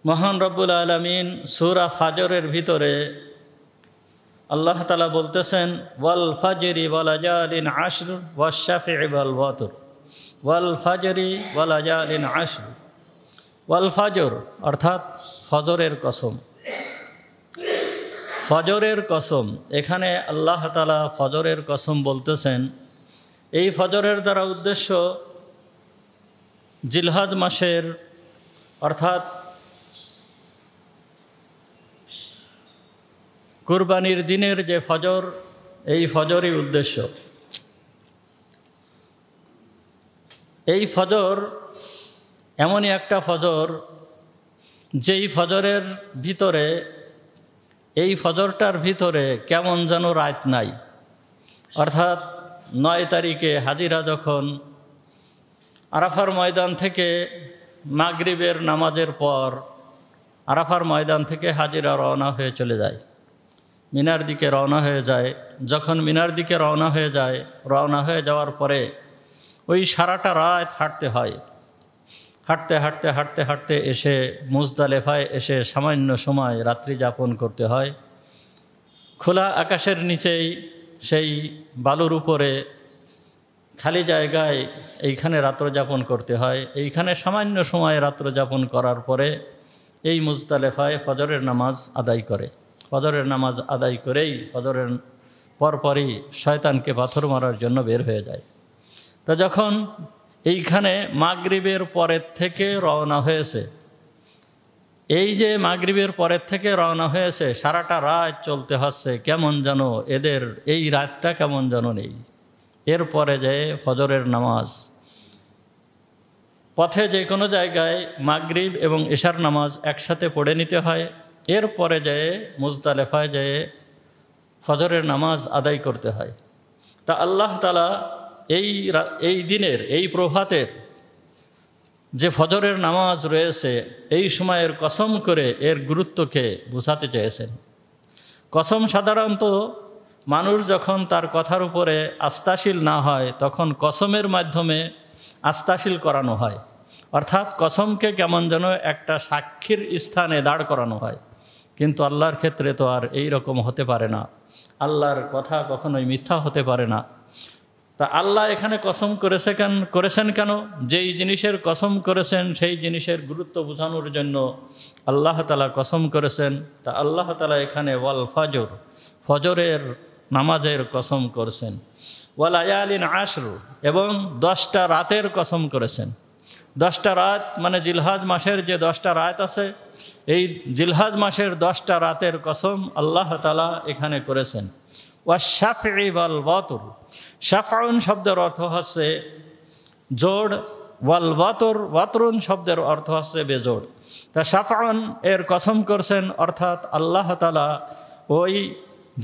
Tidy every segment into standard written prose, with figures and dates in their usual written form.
মহান রব্বুল আলামিন সূরা ফাজরের ভিতরে আল্লাহ তাআলা বলতেছেন, ওয়াল ফাজরি ওয়া লায়ালিন আশর ওয়াশ শাফিঈ ওয়াল ওয়াতর, ওয়াল ফাজরি ওয়া লায়ালিন আশর। ওয়াল ফাজর অর্থাৎ ফজরের কসম, ফজরের কসম। এখানে আল্লাহ তাআলা ফজরের কসম বলতেছেন। এই ফজরের দ্বারা উদ্দেশ্য জিলহজ মাসের অর্থাৎ কুরবানির দিনের যে ফজর, এই ফজরই উদ্দেশ্য। এই ফজর এমনই একটা ফজর যেই ফজরের ভিতরে, এই ফজরটার ভিতরে কেমন যেন রাত নাই। অর্থাৎ 9 তারিখে হাজিরা যখন আরাফার ময়দান থেকে মাগরিবের নামাজের পর আরাফার ময়দান থেকে হাজিরা রওনা হয়ে চলে যায়, মিনার দিকে রওনা হয়ে যায়। যখন মিনার দিকে রওনা হয়ে যাওয়ার পরে ওই সারাটা রাত হাঁটতে হয়। হাঁটতে হাঁটতে হাঁটতে হাঁটতে এসে মুজদালেফায় এসে সামান্য সময় রাত্রি যাপন করতে হয়। খোলা আকাশের নিচেই সেই বালুর উপরে খালি জায়গায় এইখানে রাত্র যাপন করতে হয়। এইখানে সামান্য সময় রাত্র যাপন করার পরে এই মুজদালেফায় ফজরের নামাজ আদায় করে। ফজরের নামাজ আদায় করেই ফজরের পরপরই শয়তানকে পাথর মারার জন্য বের হয়ে যায়। তো যখন এইখানে মাগরিবের পরের থেকে রওনা হয়েছে, এই যে মাগরিবের পরের থেকে রওনা হয়েছে, সারাটা রাত চলতে হচ্ছে, কেমন যেন এদের এই রাতটা কেমন যেন নেই। এরপরে যায় ফজরের নামাজ। পথে যে কোনো জায়গায় মাগরিব এবং ইশার নামাজ একসাথে পড়ে নিতে হয়। এরপরে যেয়ে মুজদালেফায় যেয়ে ফজরের নামাজ আদায় করতে হয়। তা আল্লাহ তাআলা এই দিনের, এই প্রভাতের যে ফজরের নামাজ রয়েছে, এই সময়ের কসম করে এর গুরুত্বকে বোঝাতে চেয়েছেন। কসম সাধারণত মানুষ যখন তার কথার উপরে আস্থাশীল না হয়, তখন কসমের মাধ্যমে আস্থাশীল করানো হয়। অর্থাৎ কসমকে কেমন যেন একটা সাক্ষীর স্থানে দাঁড় করানো হয়। কিন্তু আল্লাহর ক্ষেত্রে তো আর এই রকম হতে পারে না। আল্লাহর কথা কখনোই মিথ্যা হতে পারে না। তা আল্লাহ এখানে কসম করেছেন কেন? যেই জিনিসের কসম করেছেন সেই জিনিসের গুরুত্ব বোঝানোর জন্য আল্লাহ তাআলা কসম করেছেন। তা আল্লাহ তাআলা এখানে ওয়াল ফাজর, ফজরের নামাজের কসম করেছেন। ওয়াল লায়ালিন আশর, এবং 10টা রাতের কসম করেছেন। 10টা রাত মানে জিলহজ মাসের যে 10টা রাত আছে, এই জিলহজ মাসের 10টা রাতের কসম আল্লাহ তাআলা এখানে করেছেন। ওয়াশ শাফিঈ ওয়াল ওয়াতর, শাফাউন শব্দের অর্থ হচ্ছে জোড়, ওয়াল ওয়াতর, ওয়াতরুন শব্দের অর্থ হচ্ছে বেজোড়। তা শাফাউন এর কসম করছেন, অর্থাৎ আল্লাহ তাআলা ওই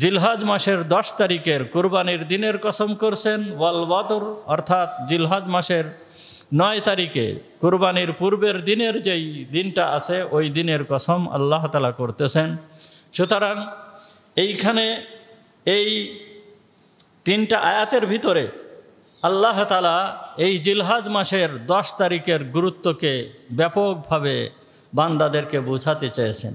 জিলহজ মাসের 10 তারিখের কুরবানির দিনের কসম করছেন। ওয়াল ওয়াতর অর্থাৎ জিলহজ মাসের 9 তারিখে কুরবানির পূর্বের দিনের যেই দিনটা আছে, ওই দিনের কসম আল্লাহ তাআলা করতেছেন। সুতরাং এইখানে এই 3টা আয়াতের ভিতরে আল্লাহ তাআলা এই জিলহজ মাসের 10 তারিখের গুরুত্বকে ব্যাপকভাবে বান্দাদেরকে বোঝাতে চেয়েছেন।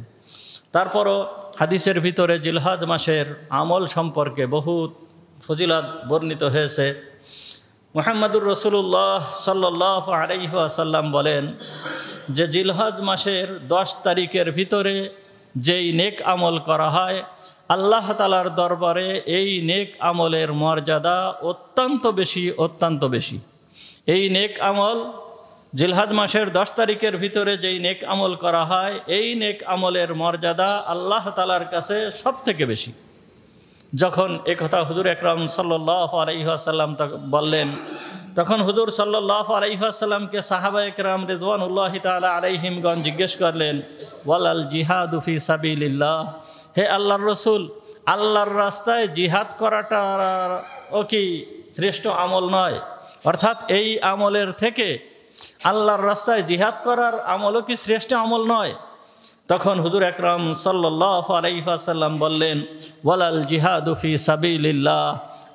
তারপরও হাদিসের ভিতরে জিলহজ মাসের আমল সম্পর্কে বহুত ফজিলত বর্ণিত হয়েছে। মুহাম্মদুর রাসূলুল্লাহ সাল্লাল্লাহু আলাইহি ওয়াসাল্লাম বলেন যে জিলহজ মাসের 10 তারিখের ভিতরে যেই নেক আমল করা হয়, আল্লাহ তাআলার দরবারে এই নেক আমলের মর্যাদা অত্যন্ত বেশি, অত্যন্ত বেশি। এই নেক আমল জিলহজ মাসের 10 তারিখের ভিতরে যেই নেক আমল করা হয়, এই নেক আমলের মর্যাদা আল্লাহ তাআলার কাছে সবথেকে বেশি। যখন একথা হুজুর আকরাম সাল্লাল্লাহু আলাইহি ওয়াসাল্লাম বললেন, তখন হুজুর সাল্লাল্লাহু আলাইহি ওয়াসাল্লামকে সাহাবায়ে কেরাম রিদওয়ানুল্লাহি তাআলা আলাইহিমগণ জিজ্ঞেস করলেন, ওয়ালাল জিহাদু ফি সাবিলিল্লাহ, হে আল্লাহর রসুল, আল্লাহর রাস্তায় জিহাদ করাটা ও কি শ্রেষ্ঠ আমল নয়? অর্থাৎ এই আমলের থেকে আল্লাহর রাস্তায় জিহাদ করার আমলও কি শ্রেষ্ঠ আমল নয়? তখন হুজুর আকরাম সাল্লাল্লাহু আলাইহি ওয়াসাল্লাম বললেন, ওয়ালাল জিহাদু ফি সাবিলিল্লাহ,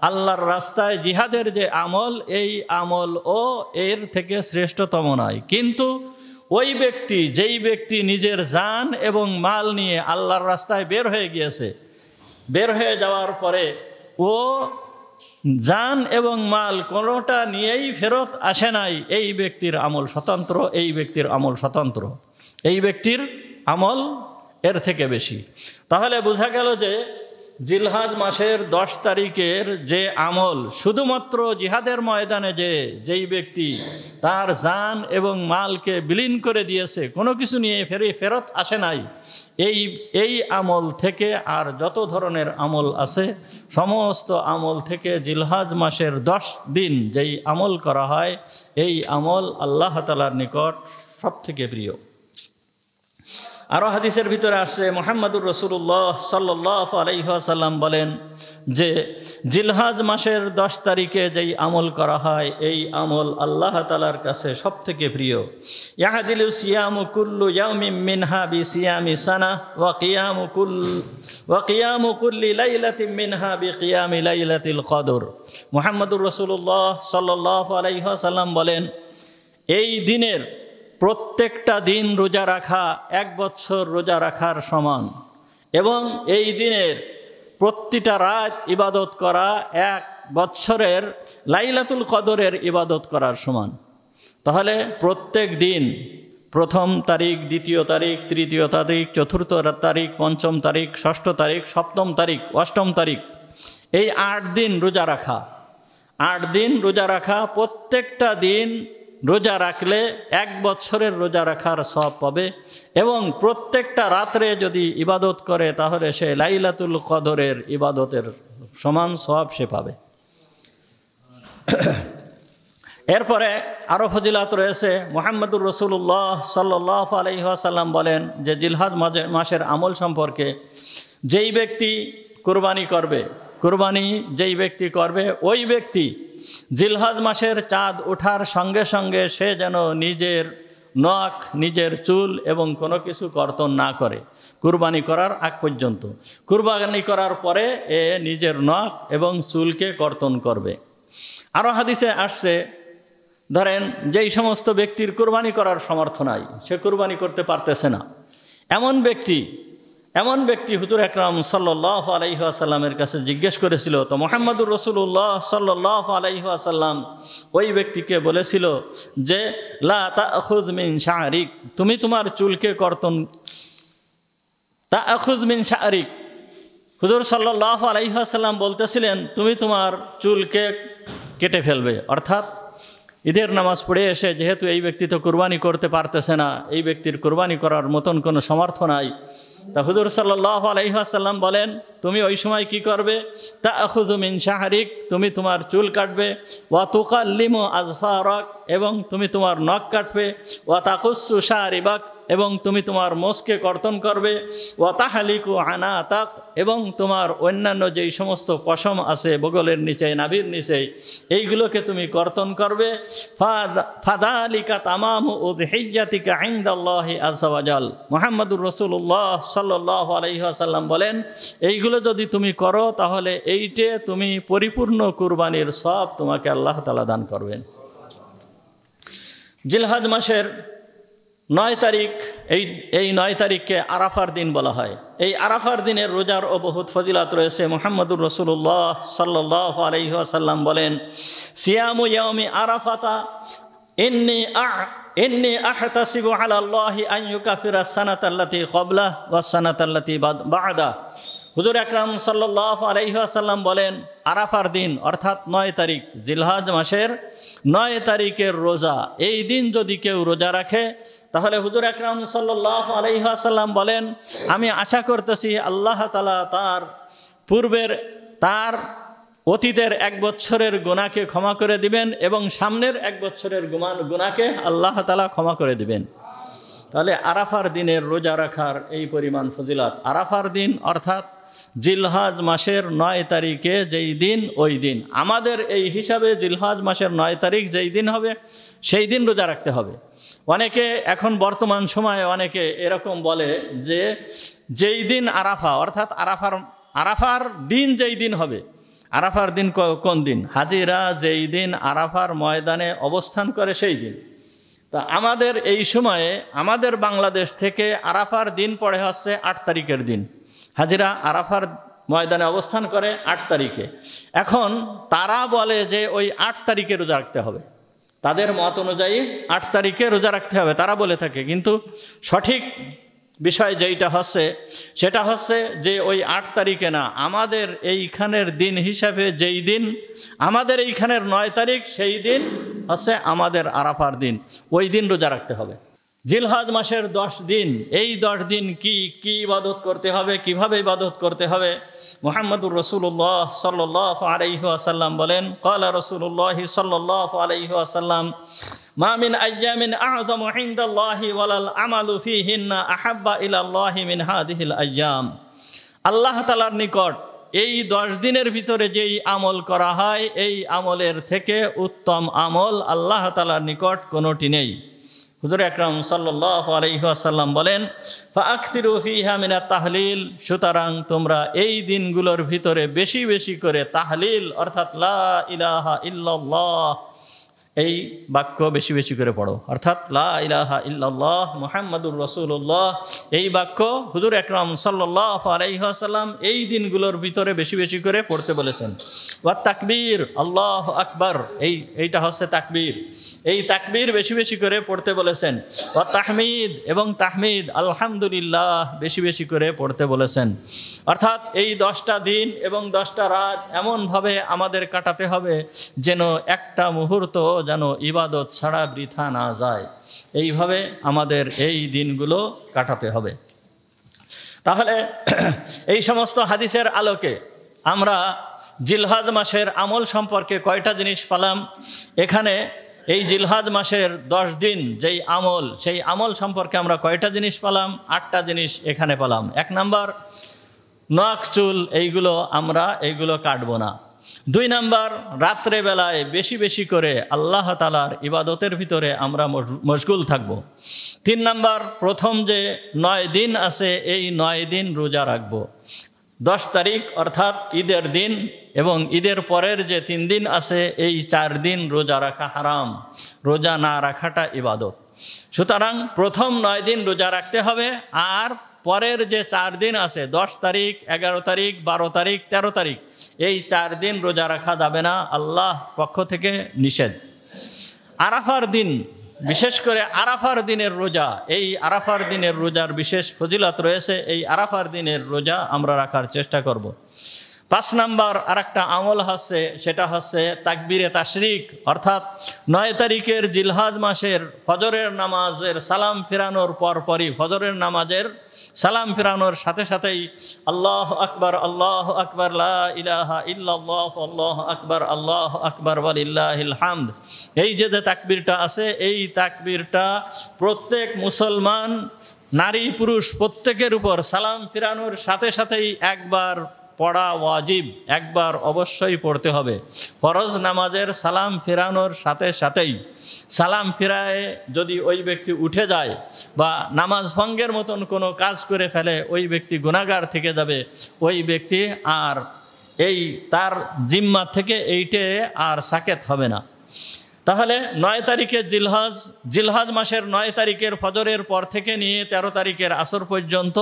আল্লাহর রাস্তায় জিহাদের যে আমল, এই আমল ও এর থেকে শ্রেষ্ঠতম নয়। কিন্তু ওই ব্যক্তি, যেই ব্যক্তি নিজের জান এবং মাল নিয়ে আল্লাহর রাস্তায় বের হয়ে গিয়েছে, বের হয়ে যাওয়ার পরে ও জান এবং মাল কোনোটা নিয়েই ফেরত আসে নাই, এই ব্যক্তির আমল স্বতন্ত্র, এই ব্যক্তির আমল স্বতন্ত্র, এই ব্যক্তির আমল এর থেকে বেশি। তাহলে বোঝা গেল যে জিলহজ মাসের 10 তারিখের যে আমল শুধুমাত্র জিহাদের ময়দানে যেই ব্যক্তি তার জান এবং মালকে বিলীন করে দিয়েছে, কোনো কিছু নিয়ে ফেরত আসে নাই, এই আমল থেকে আর যত ধরনের আমল আছে সমস্ত আমল থেকে জিলহজ মাসের 10 দিন যেই আমল করা হয়, এই আমল আল্লাহ তাআলার নিকট সবথেকে প্রিয়। আরও হাদিসের ভিতরে আসছে, মুহাম্মদুর রাসূলুল্লাহ সাল্লাল্লাহু আলাইহি ওয়াসাল্লাম বলেন যে জিলহজ মাসের 10 তারিখে যেই আমল করা হয়, এই আমল আল্লাহ তাআলার কাছে সবথেকে প্রিয়। ইয়াহদিলু সিয়ামু কুল্লু ইয়াউমিন মিনহা বিসিয়ামি সানা ওয়া কিয়ামু কুল্লি লাইলাতিন মিনহা বিকিয়ামি লাইলাতিল কদর। মুহাম্মদুর রাসূলুল্লাহ সাল্লাল্লাহু আলাইহি ওয়াসাল্লাম বলেন, এই দিনের প্রত্যেকটা দিন রোজা রাখা 1 বছর রোজা রাখার সমান, এবং এই দিনের প্রতিটা রাত ইবাদত করা 1 বছরের লাইলাতুল কদরের ইবাদত করার সমান। তাহলে প্রত্যেক দিন, প্রথম তারিখ, দ্বিতীয় তারিখ, তৃতীয় তারিখ, চতুর্থ তারিখ, পঞ্চম তারিখ, ষষ্ঠ তারিখ, সপ্তম তারিখ, অষ্টম তারিখ, এই 8 দিন রোজা রাখা, 8 দিন রোজা রাখা, প্রত্যেকটা দিন রোজা রাখলে 1 বছরের রোজা রাখার সওয়াব পাবে, এবং প্রত্যেকটা রাত্রে যদি ইবাদত করে তাহলে সে লাইলাতুল কদরের ইবাদতের সমান সওয়াব সে পাবে। এরপরে আরও ফজিলাত রয়েছে। মুহাম্মদুর রাসূলুল্লাহ সাল্লাল্লাহু আলাইহি ওয়াসাল্লাম বলেন যে জিলহজ মাসের আমল সম্পর্কে, যেই ব্যক্তি কুরবানি করবে, কুরবানি যেই ব্যক্তি করবে ওই ব্যক্তি জিলহজ মাসের চাঁদ ওঠার সঙ্গে সঙ্গে সে যেন নিজের নখ, নিজের চুল এবং কোনো কিছু কর্তন না করে কুরবানি করার আগ পর্যন্ত। কুরবানি করার পরে এ নিজের নখ এবং চুলকে কর্তন করবে। আরও হাদিসে আসছে, ধরেন যেই সমস্ত ব্যক্তির কুরবানি করার সামর্থ্য নাই, সে কুরবানি করতে পারতেছে না, এমন ব্যক্তি হুজুর আকরাম সাল্লাল্লাহু আলাইহি ওয়াসাল্লামের কাছে জিজ্ঞেস করেছিল। তো মুহাম্মদুর রাসূলুল্লাহ সাল্লাল্লাহু আলাইহি ওয়াসাল্লাম ওই ব্যক্তিকে বলেছিল যে লা তাখুয মিন শা'রিক, তুমি তোমার চুলকে কর্তন, তাখুয মিন শা'রিক, হুজুর সাল্লাল্লাহু আলাইহি ওয়াসাল্লাম বলতেছিলেন তুমি তোমার চুলকে কেটে ফেলবে। অর্থাৎ ঈদের নামাজ পড়ে এসে যেহেতু এই ব্যক্তি তো কুরবানি করতে পারতেছে না, এই ব্যক্তির কুরবানি করার মতন কোনো সামর্থ্য নাই, তা হুজুর সাল্লাল্লাহু আলাইহি ওয়াসাল্লাম বলেন তুমি ওই সময় কি করবে, তাখুযু মিন শাহরিক, তুমি তোমার চুল কাটবে, ওয়া তুকাল্লিমু আযফারাক, এবং তুমি তোমার নখ কাটবে, ওয়া তাকুসসু শারিবাক, এবং তুমি তোমার মোষকে কর্তন করবে, ওয়া তাহলিকু আনাতাক, এবং তোমার অন্যান্য যেই সমস্ত পশম আছে বগলের নিচে, নাভির নিচে, এইগুলোকে তুমি কর্তন করবে। ফাযালিকা তামামু উযহিয়্যাতিকা ইনদাল্লাহি আযজা ওয়া জাল। মুহাম্মদুর রাসূলুল্লাহ সাল্লাল্লাহু আলাইহি ওয়াসাল্লাম বলেন এইগুলো যদি তুমি করো তাহলে এইটে তুমি পরিপূর্ণ কুরবানির সওয়াব তোমাকে আল্লাহ তাআলা দান করবেন। জিলহজ মাসের 9 তারিখ, এই 9 তারিখকে আরাফার দিন বলা হয়। এই আরাফার দিনের রোজার ও বহুত ফজিলাত রয়েছে। মুহাম্মদুর রাসূলুল্লাহ সাল্লাল্লাহু আলাইহি ওয়াসাল্লাম বলেন সিয়ামু ইয়াউমি আরাফাতা ইন্নী আহতাসিবু আলা আল্লাহি আন ইউকাফিরা সানাতাল্লাতী ক্বাবলাহ ওয়াস সানাতাল্লাতী বা'দা। হুজুর আকরাম সাল্লাল্লাহু আলাইহি ওয়াসাল্লাম বলেন আরাফার দিন অর্থাৎ 9 তারিখ, জিলহজ মাসের 9 তারিখের রোজা, এই দিন যদি কেউ রোজা রাখে তাহলে হুজুর আকরাম সাল্লাল্লাহু আলাইহি ওয়াসাল্লাম বলেন আমি আশা করতেছি আল্লাহ তাআলা তার অতীতের 1 বছরের গুনাহকে ক্ষমা করে দিবেন এবং সামনের 1 বছরের গুনাহকে আল্লাহ তাআলা ক্ষমা করে দিবেন। তাহলে আরাফার দিনের রোজা রাখার এই পরিমাণ ফজিলত। আরাফার দিন অর্থাৎ জিলহজ মাসের 9 তারিখে যেই দিন, ওই দিন আমাদের এই হিসাবে জিলহজ মাসের 9 তারিখ যেই দিন হবে সেই দিন রোজা রাখতে হবে। অনেকে এখন বর্তমান সময়ে অনেকে এরকম বলে যে যেই দিন আরাফা অর্থাৎ আরাফার দিন যেই দিন হবে, আরাফার দিন কোন দিন? হাজিরা যেই দিন আরাফার ময়দানে অবস্থান করে সেই দিন। তা আমাদের এই সময়ে আমাদের বাংলাদেশ থেকে আরাফার দিন পড়ে হচ্ছে 8 তারিখের দিন। হাজিরা আরাফার ময়দানে অবস্থান করে 8 তারিখে। এখন তারা বলে যে ওই 8 তারিখে রোজা রাখতে হবে, তাদের মত অনুযায়ী 8 তারিখে রোজা রাখতে হবে তারা বলে থাকে। কিন্তু সঠিক বিষয় যেইটা হচ্ছে সেটা হচ্ছে যে ওই 8 তারিখে না, আমাদের এইখানের দিন হিসাবে যেই দিন, আমাদের এইখানের 9 তারিখ সেই দিন হচ্ছে আমাদের আরাফার দিন, ওই দিন রোজা রাখতে হবে। জিলহজ মাসের 10 দিন, এই 10 দিন কি কি ইবাদত করতে হবে, কিভাবে ইবাদত করতে হবে, মুহাম্মদুর রাসূলুল্লাহ সাল্লাল্লাহু আলাইহি ওয়াসাল্লাম বলেন, ক্বালা রাসূলুল্লাহ সাল্লাল্লাহু আলাইহি ওয়াসাল্লাম, মা মিন আইয়ামিন আ'যামু ইনদাল্লাহি ওয়ালাল আমালু ফীহিন্না আহাব্বা ইলাল্লাহি মিন হাযিহিল আইয়াম। আল্লাহ তাআলার নিকট এই 10 দিনের ভিতরে যেই আমল করা হয়, এই আমলের থেকে উত্তম আমল আল্লাহ তাআলার নিকট কোনোটি নেই। হুজুর আকরাম সাল্লাল্লাহু আলাইহি ওয়াসাল্লাম বলেন, ফাআকসিরু ফীহা মিনাত তাহলিল, সুতরাং তোমরা এই দিনগুলোর ভিতরে বেশি বেশি করে তাহলিল অর্থাৎ লা ইলাহা ইল্লাল্লাহ এই বাক্য বেশি বেশি করে পড়ো, অর্থাৎ লা ইলাহা ইল্লাল্লাহ মুহাম্মাদুর রাসূলুল্লাহ এই বাক্য হুজুর আকরাম সাল্লাল্লাহু আলাইহি ওয়াসাল্লাম এই দিনগুলোর ভিতরে বেশি বেশি করে পড়তে বলেছেন। ওয়া তাকবীর আল্লাহু আকবার, এইটা হচ্ছে তাকবীর, এই তাকবীর বেশি বেশি করে পড়তে বলেছেন। ওয়া তাহমিদ, এবং তাহমিদ আলহামদুলিল্লাহ বেশি বেশি করে পড়তে বলেছেন। অর্থাৎ এই 10টা দিন এবং 10টা রাত এমনভাবে আমাদের কাটাতে হবে যেন একটা মুহূর্ত যেন ইবাদত ছাড়া বৃথা না যায়, এইভাবে আমাদের এই দিনগুলো কাটাতে হবে। তাহলে এই সমস্ত হাদিসের আলোকে আমরা জিলহজ মাসের আমল সম্পর্কে কয়টা জিনিস পেলাম? এখানে এই জিলহজ মাসের 10 দিন যেই আমল, সেই আমল সম্পর্কে আমরা কয়টা জিনিস পেলাম? 8টা জিনিস এখানে পেলাম। 1 নাম্বার, নখ চুল এইগুলো কাটবো না। 2 নাম্বার, রাত্রে বেলায় বেশি বেশি করে আল্লাহ তাআলার ইবাদতের ভিতরে আমরা মশগুল থাকব। 3 নাম্বার, প্রথম যে 9 দিন আছে এই 9 দিন রোজা রাখব। 10 তারিখ অর্থাৎ ঈদের দিন এবং ঈদের পরের যে 3 দিন আছে এই 4 দিন রোজা রাখা হারাম, রোজা না রাখাটা ইবাদত। সুতরাং প্রথম 9 দিন রোজা রাখতে হবে, আর পরের যে 4 দিন আছে 10 তারিখ, 11 তারিখ, 12 তারিখ, 13 তারিখ এই 4 দিন রোজা রাখা যাবে না, আল্লাহ পক্ষ থেকে নিষেধ। আরাফার দিন, বিশেষ করে আরাফার দিনের রোজা, এই আরাফার দিনের রোজার বিশেষ ফজিলত রয়েছে, এই আরাফার দিনের রোজা আমরা রাখার চেষ্টা করব। 5 নাম্বার আরেকটা আমল হচ্ছে, সেটা হচ্ছে তাকবীরে তাশরিক, অর্থাৎ 9 তারিখের জিলহজ মাসের ফজরের নামাজের সালাম ফিরানোর পরপরই, ফজরের নামাজের সালাম ফিরানোর সাথে সাথেই আল্লাহু আকবার লা ইলাহা ইল্লাল্লাহ আল্লাহু আকবার ওয়ালিল্লাহিল হামদ, এই যে তাকবীরটা আছে এই তাকবীরটা প্রত্যেক মুসলমান নারী পুরুষ প্রত্যেকের উপর সালাম ফিরানোর সাথে সাথেই একবার পড়া ওয়াজিব, একবার অবশ্যই পড়তে হবে। ফরজ নামাজের সালাম ফিরানোর সাথে সাথেই, সালাম ফিরায় যদি ওই ব্যক্তি উঠে যায় বা নামাজ ভঙ্গের মতন কোনো কাজ করে ফেলে, ওই ব্যক্তি গুনাহগার থেকে যাবে, ওই ব্যক্তি আর তার জিম্মা থেকে এইটে আর সাকেত হবে না। তাহলে 9 তারিখের জিলহজ মাসের 9 তারিখের ফজরের পর থেকে নিয়ে 13 তারিখের আসর পর্যন্ত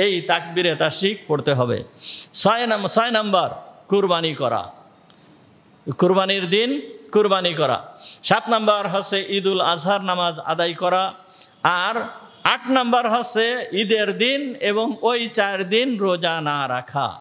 এই তাকবীরে তাশরিক পড়তে হবে। 6 নাম্বার কুরবানি করা, কুরবানির দিন কুরবানি করা। 7 নাম্বার হচ্ছে ঈদুল আজহার নামাজ আদায় করা। আর 8 নাম্বার হচ্ছে ঈদের দিন এবং ওই 4 দিন রোজা না রাখা।